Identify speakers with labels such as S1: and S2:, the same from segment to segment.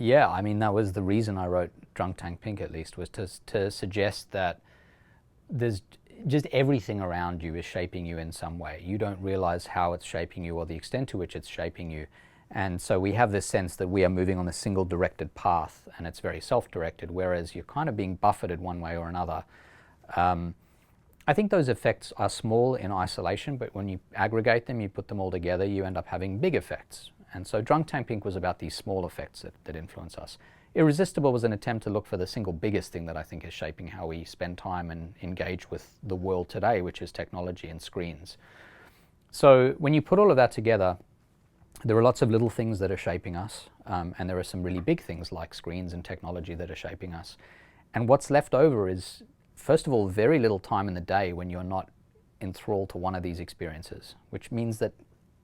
S1: Yeah, I mean, that was the reason I wrote Drunk Tank Pink, at least, was to suggest that there's just everything around you is shaping you in some way. You don't realize how it's shaping you or the extent to which it's shaping you. And so we have this sense that we are moving on a single directed path and it's very self-directed, whereas you're kind of being buffeted one way or another. I think those effects are small in isolation, but when you aggregate them, you put them all together, you end up having big effects. And so Drunk Tank Pink was about these small effects that influence us. Irresistible was an attempt to look for the single biggest thing that I think is shaping how we spend time and engage with the world today, which is technology and screens. So when you put all of that together, there are lots of little things that are shaping us, and there are some really big things like screens and technology that are shaping us. And what's left over is, first of all, very little time in the day when you're not enthralled to one of these experiences, which means that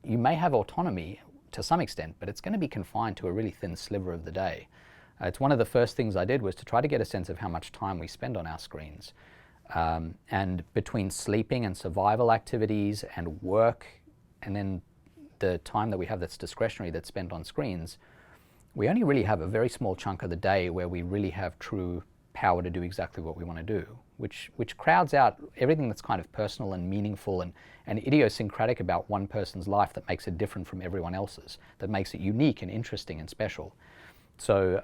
S1: you may have autonomy to some extent, but it's going to be confined to a really thin sliver of the day. It's one of the first things I did was to try to get a sense of how much time we spend on our screens. And between sleeping and survival activities and work, and then the time that we have that's discretionary that's spent on screens, we only really have a very small chunk of the day where we really have true power to do exactly what we want to do, which crowds out everything that's kind of personal and meaningful and idiosyncratic about one person's life that makes it different from everyone else's, that makes it unique and interesting and special. So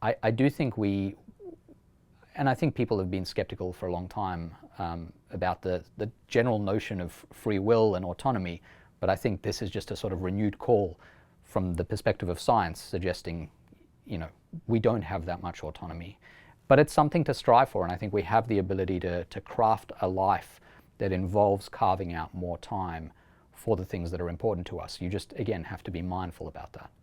S1: I do think and I think people have been skeptical for a long time about the general notion of free will and autonomy, but I think this is just a sort of renewed call from the perspective of science suggesting, we don't have that much autonomy. But it's something to strive for, and I think we have the ability to craft a life that involves carving out more time for the things that are important to us. You just, again, have to be mindful about that.